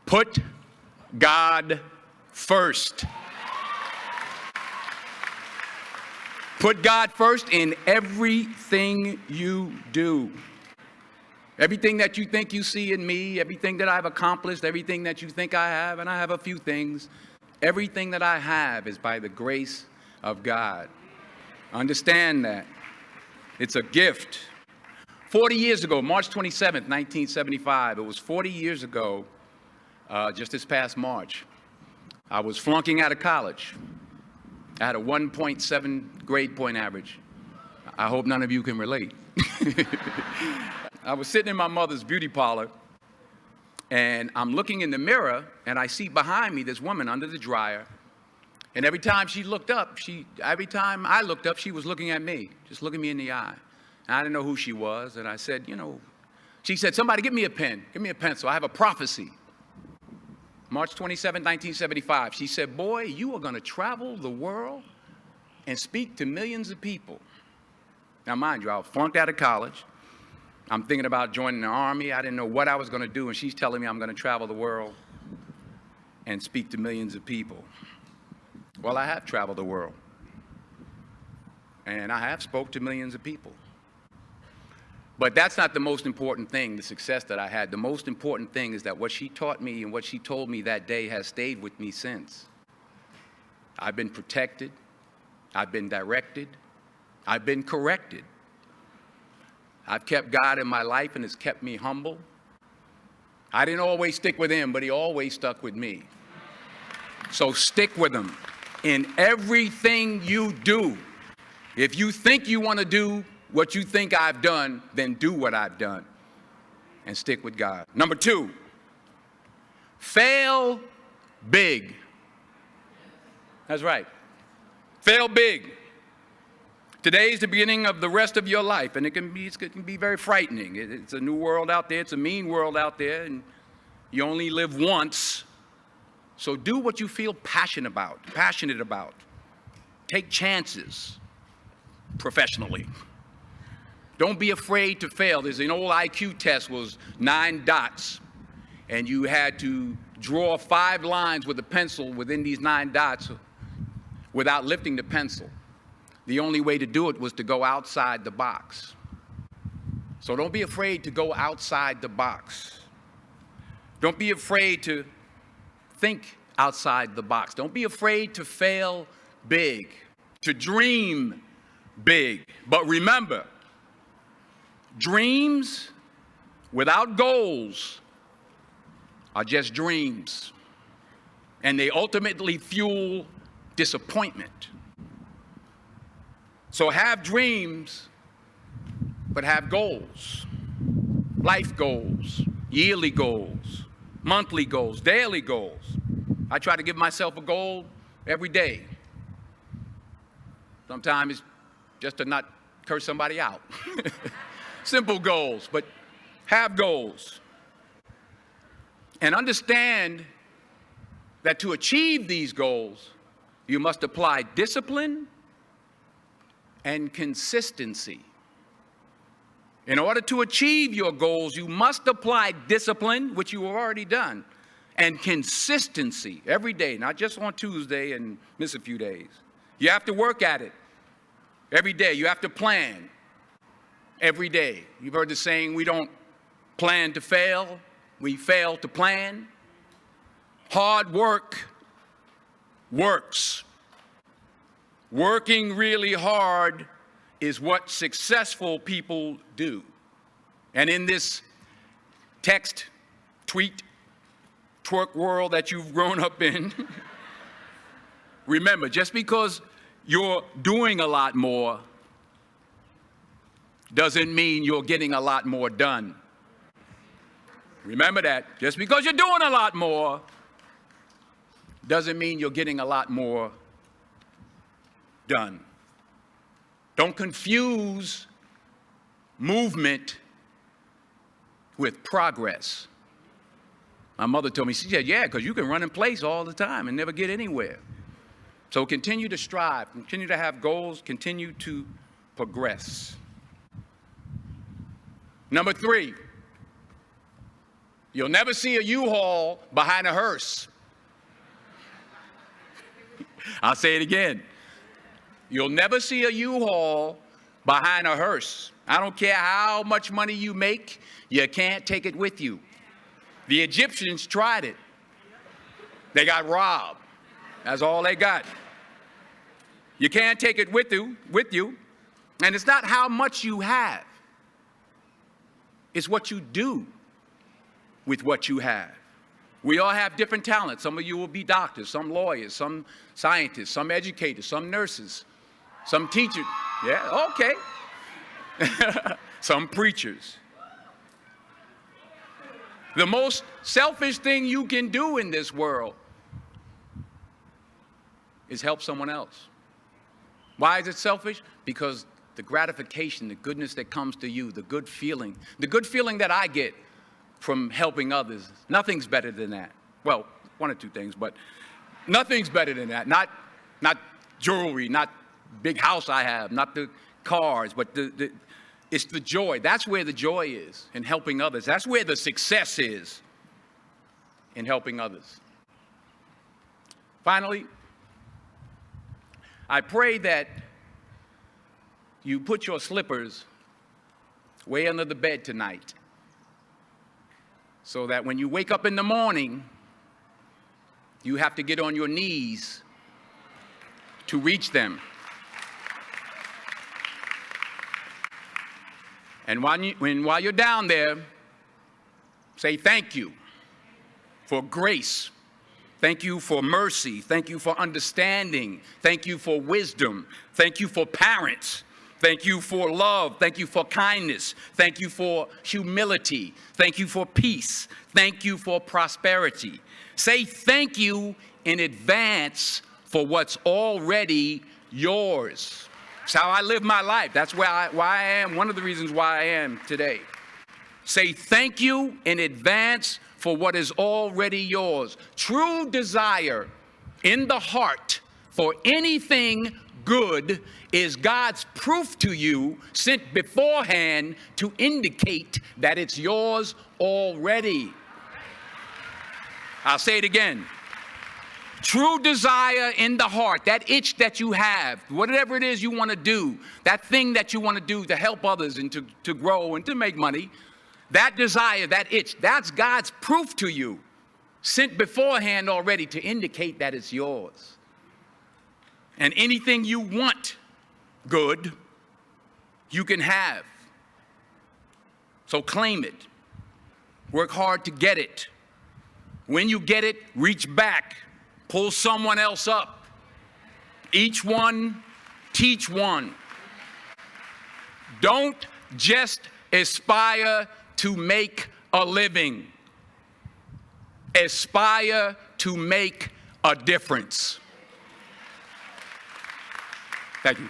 Put God first. Put God first in everything you do. Everything that you think you see in me, everything that I've accomplished, everything that you think I have, and I have a few things, everything that I have is by the grace of God. Understand that. It's a gift. 40 years ago, March 27th, 1975, it was 40 years ago, just this past March, I was flunking out of college. I had a 1.7 grade point average. I hope none of you can relate. I was sitting in my mother's beauty parlor, and I'm looking in the mirror, and I see behind me this woman under the dryer. And every time she looked up, every time I looked up, she was looking at me, just looking me in the eye. And I didn't know who she was, and I said, she said, somebody give me a pen, give me a pencil, I have a prophecy. March 27, 1975, she said, boy, you are going to travel the world and speak to millions of people. Now, mind you, I was flunked out of college. I'm thinking about joining the Army. I didn't know what I was going to do, and she's telling me I'm going to travel the world and speak to millions of people. Well, I have traveled the world, and I have spoke to millions of people. But that's not the most important thing, the success that I had. The most important thing is that what she taught me and what she told me that day has stayed with me since. I've been protected. I've been directed. I've been corrected. I've kept God in my life, and it's kept me humble. I didn't always stick with him, but he always stuck with me. So stick with him in everything you do. If you think you want to do what you think I've done, then do what I've done and stick with God. Number 2, fail big. That's right. Fail big. Today is the beginning of the rest of your life, and it can be very frightening. It's a new world out there. It's a mean world out there, and you only live once. So do what you feel passionate about. Take chances professionally. Don't be afraid to fail. There's an old IQ test, was 9 dots, and you had to draw 5 lines with a pencil within these 9 dots without lifting the pencil. The only way to do it was to go outside the box. So don't be afraid to go outside the box. Don't be afraid to think outside the box. Don't be afraid to fail big, to dream big. But remember, dreams without goals are just dreams, and they ultimately fuel disappointment. So have dreams, but have goals. Life goals, yearly goals, monthly goals, daily goals. I try to give myself a goal every day. Sometimes it's just to not curse somebody out. Simple goals, but have goals. And understand that to achieve these goals, you must apply discipline and consistency. In order to achieve your goals, you must apply discipline, which you have already done, and consistency every day, not just on Tuesday and miss a few days. You have to work at it every day. You have to plan every day. You've heard the saying, we don't plan to fail, we fail to plan. Hard work works. Working really hard is what successful people do. And in this text, tweet, twerk world that you've grown up in, remember, just because you're doing a lot more doesn't mean you're getting a lot more done. Remember that. Just because you're doing a lot more doesn't mean you're getting a lot more done. Don't confuse movement with progress. My mother told me, she said, yeah, because you can run in place all the time and never get anywhere. So continue to strive, continue to have goals, continue to progress. Number 3, You'll never see a U-Haul behind a hearse. I'll say it again. You'll never see a U-Haul behind a hearse. I don't care how much money you make, you can't take it with you. The Egyptians tried it. They got robbed. That's all they got. You can't take it with you. And it's not how much you have. It's what you do with what you have. We all have different talents. Some of you will be doctors, some lawyers, some scientists, some educators, some nurses, some teachers. Yeah, okay. Some preachers. The most selfish thing you can do in this world is help someone else. Why is it selfish? Because the gratification, the goodness that comes to you, the good feeling that I get from helping others, nothing's better than that. Well, one or two things, but nothing's better than that. Not jewelry, not big house I have, not the cars, but it's the joy. That's where the joy is, in helping others. That's where the success is, in helping others. Finally, I pray that you put your slippers way under the bed tonight, so that when you wake up in the morning, you have to get on your knees to reach them. And while you're down there, say thank you for grace. Thank you for mercy. Thank you for understanding. Thank you for wisdom. Thank you for parents. Thank you for love. Thank you for kindness. Thank you for humility. Thank you for peace. Thank you for prosperity. Say thank you in advance for what's already yours. That's how I live my life. That's why I am, one of the reasons why I am today. Say thank you in advance for what is already yours. True desire in the heart for anything good is God's proof to you, sent beforehand to indicate that it's yours already. I'll say it again. True desire in the heart, that itch that you have, whatever it is you want to do, that thing that you want to do to help others and to grow and to make money, that desire, that itch, that's God's proof to you, sent beforehand already to indicate that it's yours. And anything you want good, you can have. So claim it. Work hard to get it. When you get it, reach back. Pull someone else up. Each one, teach one. Don't just aspire to make a living. Aspire to make a difference. Thank you.